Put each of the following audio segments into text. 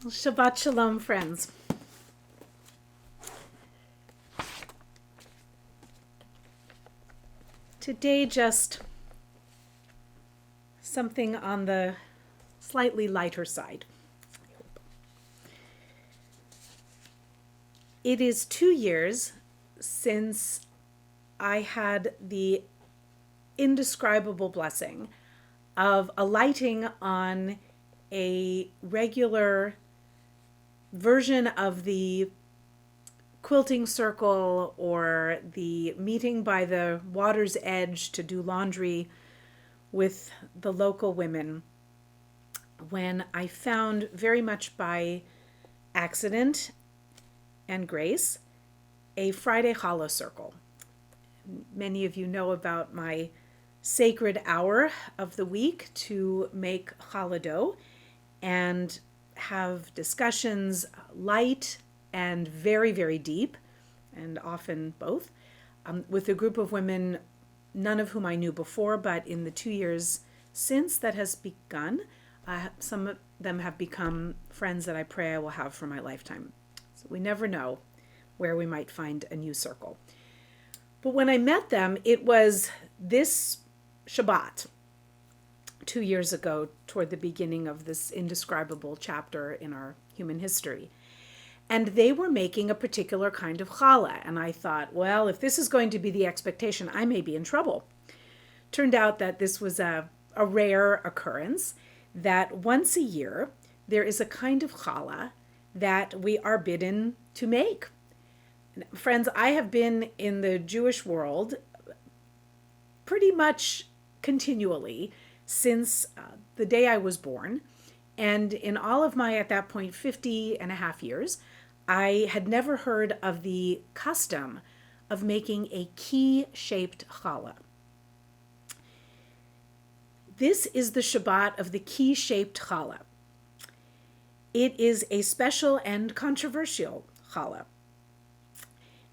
Shabbat Shalom, friends. Today, just something on the slightly lighter side. It is 2 years since I had the indescribable blessing of alighting on a regular version of the quilting circle or the meeting by the water's edge to do laundry with the local women, when I found, very much by accident and grace, a Friday Challah circle. Many of you know about my sacred hour of the week to make challah dough and have discussions, light and very, very deep, and often both, with a group of women, none of whom I knew before, but in the 2 years since that has begun, some of them have become friends that I pray I will have for my lifetime. So we never know where we might find a new circle. But when I met them, it was this Shabbat, 2 years ago, toward the beginning of this indescribable chapter in our human history. And they were making a particular kind of challah. And I thought, well, if this is going to be the expectation, I may be in trouble. Turned out that this was a rare occurrence, that once a year, there is a kind of challah that we are bidden to make. Friends, I have been in the Jewish world pretty much continually since the day I was born. And in all of my, at that point, 50 and a half years, I had never heard of the custom of making a key-shaped challah. This is the Shabbat of the key-shaped challah. It is a special and controversial challah.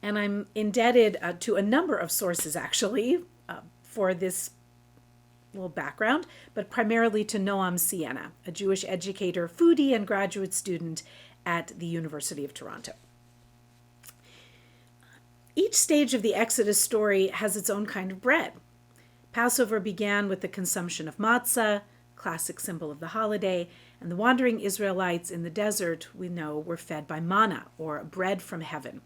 And I'm indebted to a number of sources, actually, for this little background, but primarily to Noam Sienna, a Jewish educator, foodie, and graduate student at the University of Toronto. Each stage of the Exodus story has its own kind of bread. Passover began with the consumption of matzah, classic symbol of the holiday, and the wandering Israelites in the desert, we know, were fed by manna, or bread from heaven.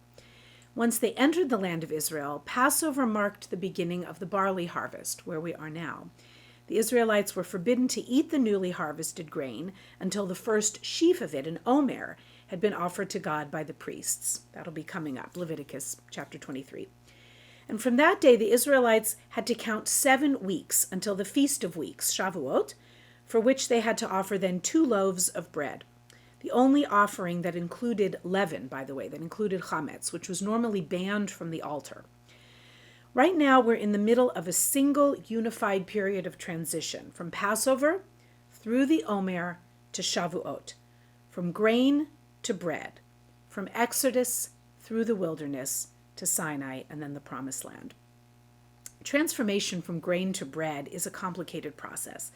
Once they entered the land of Israel, Passover marked the beginning of the barley harvest, where we are now. The Israelites were forbidden to eat the newly harvested grain until the first sheaf of it, an omer, had been offered to God by the priests. That'll be coming up, Leviticus chapter 23. And from that day, the Israelites had to count 7 weeks until the Feast of Weeks, Shavuot, for which they had to offer then 2 loaves of bread. The only offering that included leaven, by the way, that included chametz, which was normally banned from the altar. Right now, we're in the middle of a single unified period of transition from Passover through the Omer to Shavuot, from grain to bread, from Exodus through the wilderness to Sinai and then the Promised Land. Transformation from grain to bread is a complicated process.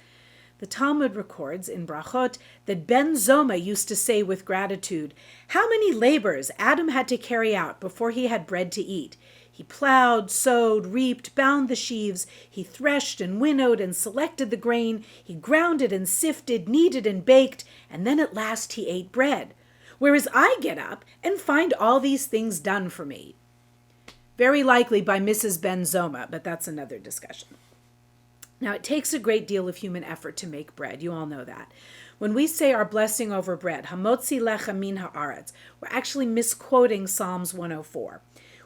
The Talmud records in Brachot that Ben Zoma used to say with gratitude, how many labors Adam had to carry out before he had bread to eat. He plowed, sowed, reaped, bound the sheaves. He threshed and winnowed and selected the grain. He ground it and sifted, kneaded and baked, and then at last he ate bread. Whereas I get up and find all these things done for me. Very likely by Mrs. Ben Zoma, but that's another discussion. Now, it takes a great deal of human effort to make bread. You all know that. When we say our blessing over bread, Hamotzi lechem min haaretz, we're actually misquoting Psalms 104,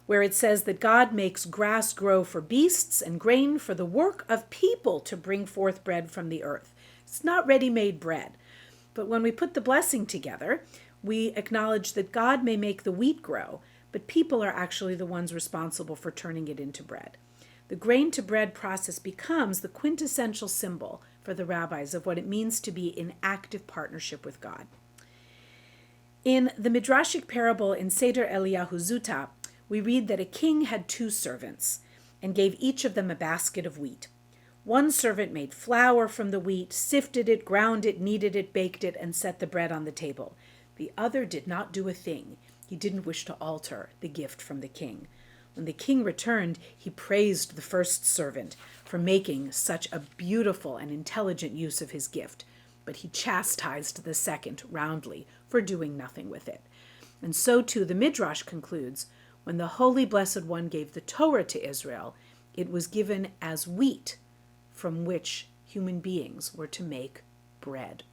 where it says that God makes grass grow for beasts and grain for the work of people to bring forth bread from the earth. It's not ready-made bread. But when we put the blessing together, we acknowledge that God may make the wheat grow, but people are actually the ones responsible for turning it into bread. The grain to bread process becomes the quintessential symbol for the rabbis of what it means to be in active partnership with God. In the Midrashic parable in Seder Eliyahu Zuta, we read that a king had 2 servants and gave each of them a basket of wheat. One servant made flour from the wheat, sifted it, ground it, kneaded it, baked it, and set the bread on the table. The other did not do a thing. He didn't wish to alter the gift from the king. When the king returned, he praised the first servant for making such a beautiful and intelligent use of his gift, but he chastised the second roundly for doing nothing with it. And so too the Midrash concludes, when the Holy Blessed One gave the Torah to Israel, it was given as wheat from which human beings were to make bread.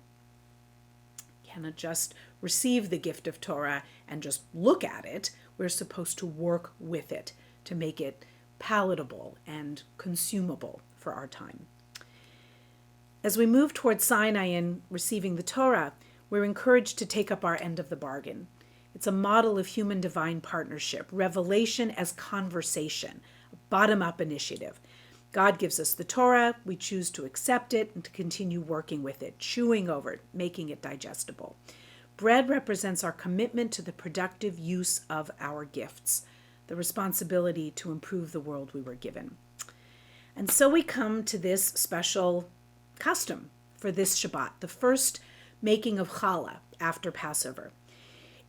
You cannot just receive the gift of Torah and just look at it. We're supposed to work with it to make it palatable and consumable for our time. As we move towards Sinai and receiving the Torah, we're encouraged to take up our end of the bargain. It's a model of human-divine partnership, revelation as conversation, a bottom-up initiative. God gives us the Torah, we choose to accept it and to continue working with it, chewing over it, making it digestible. Bread represents our commitment to the productive use of our gifts, the responsibility to improve the world we were given. And so we come to this special custom for this Shabbat, the first making of Challah after Passover.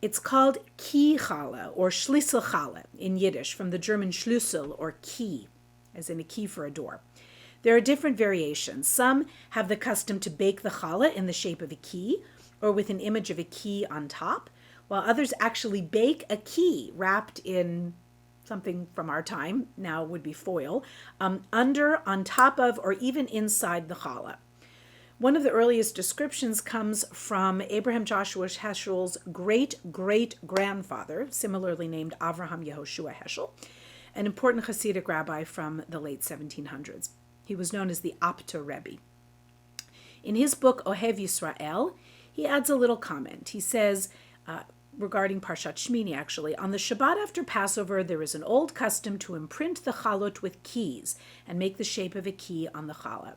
It's called Key Challah or Schlüssel Challah in Yiddish, from the German Schlüssel or key, as in a key for a door. There are different variations. Some have the custom to bake the challah in the shape of a key or with an image of a key on top, while others actually bake a key wrapped in something from our time, now would be foil, under, on top of, or even inside the challah. One of the earliest descriptions comes from Abraham Joshua Heschel's great-great-grandfather, similarly named Avraham Yehoshua Heschel, an important Hasidic rabbi from the late 1700s. He was known as the Apta Rebbe. In his book, Ohev Yisrael, he adds a little comment. He says, regarding Parshat Shmini actually, on the Shabbat after Passover, there is an old custom to imprint the chalot with keys and make the shape of a key on the challah.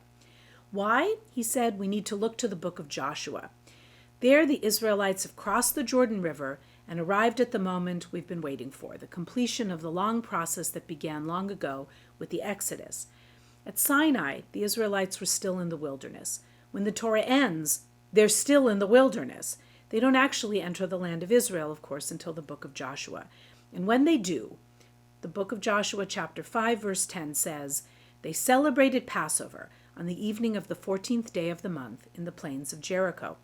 Why? He said, we need to look to the book of Joshua. There, the Israelites have crossed the Jordan River and arrived at the moment we've been waiting for, the completion of the long process that began long ago with the Exodus. At Sinai, the Israelites were still in the wilderness. When the Torah ends, they're still in the wilderness. They don't actually enter the land of Israel, of course, until the book of Joshua. And when they do, the book of Joshua chapter 5, verse 10 says, they celebrated Passover on the evening of the 14th day of the month in the plains of Jericho.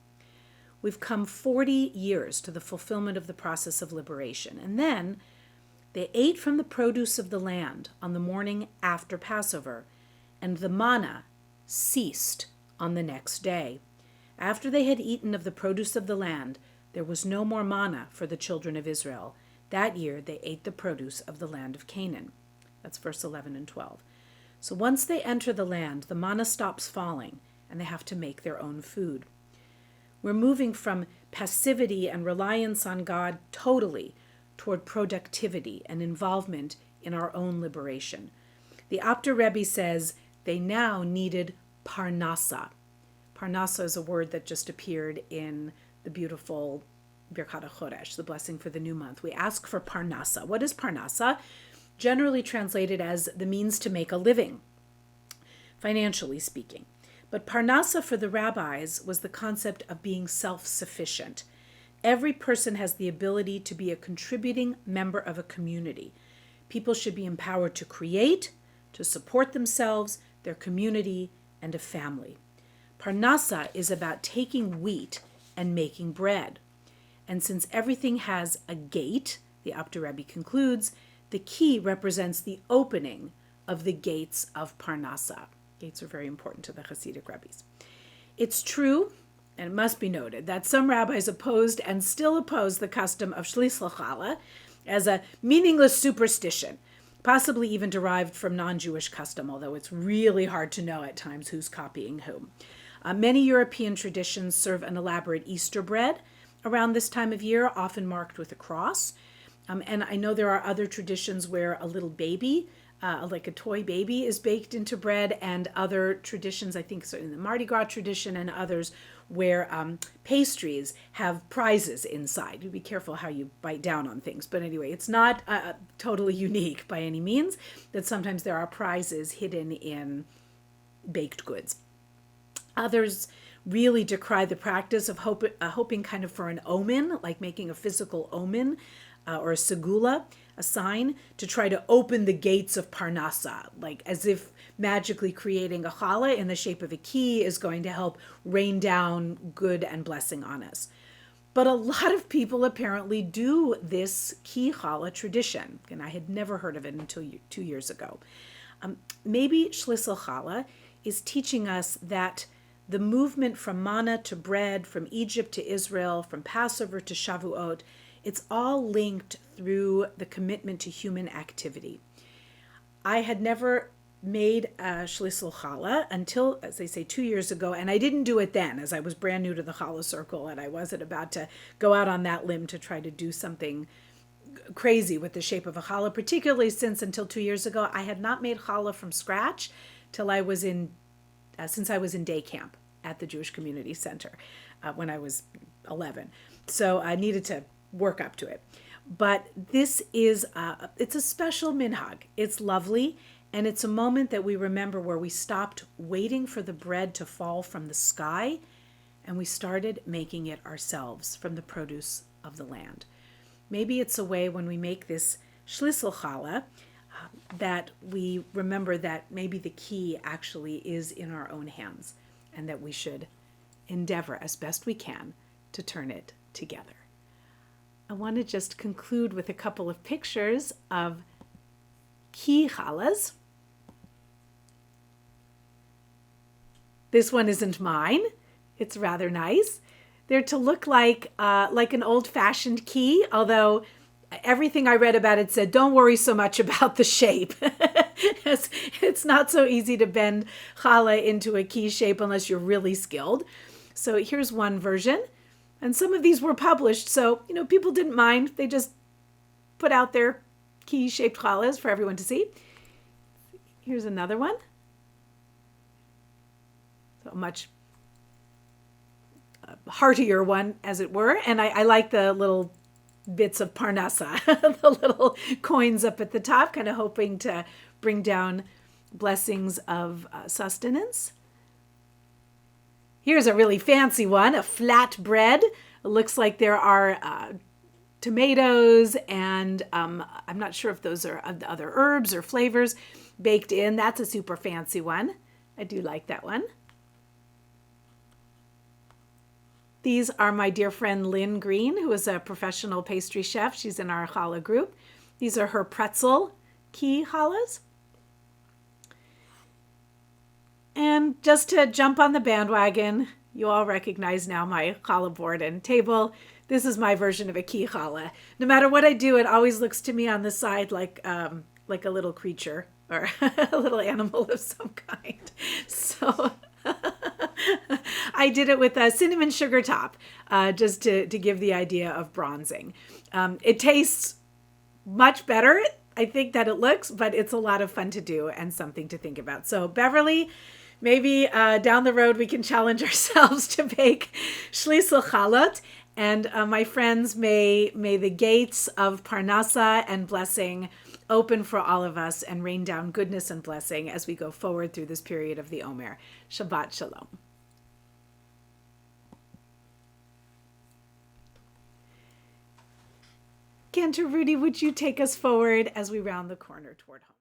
We've come 40 years to the fulfillment of the process of liberation. And then they ate from the produce of the land on the morning after Passover, and the manna ceased on the next day. After they had eaten of the produce of the land, there was no more manna for the children of Israel. That year they ate the produce of the land of Canaan. That's verse 11 and 12. So once they enter the land, the manna stops falling, and they have to make their own food. We're moving from passivity and reliance on God totally toward productivity and involvement in our own liberation. The Apta Rebbe says they now needed Parnassa. Parnassa is a word that just appeared in the beautiful Birkat HaChodesh, the blessing for the new month. We ask for Parnassa. What is Parnassa? Generally translated as the means to make a living, financially speaking. But Parnassa for the rabbis was the concept of being self-sufficient. Every person has the ability to be a contributing member of a community. People should be empowered to create, to support themselves, their community, and a family. Parnassa is about taking wheat and making bread. And since everything has a gate, the Apta Rebbe concludes, the key represents the opening of the gates of Parnassa. Gates are very important to the Hasidic rabbis. It's true, and it must be noted, that some rabbis opposed and still oppose the custom of Schlüssel Challah as a meaningless superstition, possibly even derived from non-Jewish custom, although it's really hard to know at times who's copying whom. Many European traditions serve an elaborate Easter bread around this time of year, often marked with a cross. And I know there are other traditions where a little baby, like a toy baby, is baked into bread, and other traditions, I think so in the Mardi Gras tradition and others, where pastries have prizes inside. You be careful how you bite down on things. But anyway, it's not totally unique by any means that sometimes there are prizes hidden in baked goods. Others really decry the practice of hoping kind of for an omen, like making a physical omen or a segula, a sign, to try to open the gates of Parnassa, like as if magically creating a challah in the shape of a key is going to help rain down good and blessing on us. But a lot of people apparently do this key challah tradition, and I had never heard of it until 2 years ago. Maybe Shlisel Challah is teaching us that the movement from manna to bread, from Egypt to Israel, from Passover to Shavuot, it's all linked through the commitment to human activity. I had never made a Shlisel Challah until, as they say, 2 years ago, and I didn't do it then, as I was brand new to the Challah circle, and I wasn't about to go out on that limb to try to do something crazy with the shape of a challah, particularly since until 2 years ago, I had not made challah from scratch till I was since I was in day camp at the Jewish Community Center when I was 11. So I needed to work up to it. But this is, it's a special minhag. It's lovely, and it's a moment that we remember where we stopped waiting for the bread to fall from the sky, and we started making it ourselves from the produce of the land. Maybe it's a way when we make this Shlisel Challah that we remember that maybe the key actually is in our own hands, and that we should endeavor as best we can to turn it together. I want to just conclude with a couple of pictures of key challahs. This one isn't mine. It's rather nice. They're to look like an old-fashioned key, although everything I read about it said, don't worry so much about the shape. It's not so easy to bend challah into a key shape unless you're really skilled. So here's one version. And some of these were published, so people didn't mind. They just put out their key-shaped challahs for everyone to see. Here's another one. So a much heartier one, as it were. And I like the little bits of Parnassa, the little coins up at the top, kind of hoping to bring down blessings of sustenance. Here's a really fancy one, a flat bread. It looks like there are tomatoes and I'm not sure if those are other herbs or flavors baked in. That's a super fancy one. I do like that one. These are my dear friend Lynn Green, who is a professional pastry chef. She's in our challah group. These are her Pretzel Key Challahs. And just to jump on the bandwagon, you all recognize now my challah board and table. This is my version of a key challah. No matter what I do, it always looks to me on the side like a little creature or a little animal of some kind. So I did it with a cinnamon sugar top, just to give the idea of bronzing. It tastes much better, I think, that it looks, but it's a lot of fun to do and something to think about. So Beverly, maybe down the road we can challenge ourselves to bake Shlisel Challah. And my friends, may the gates of Parnassa and blessing open for all of us and rain down goodness and blessing as we go forward through this period of the Omer. Shabbat Shalom. Cantor Rudy, would you take us forward as we round the corner toward home?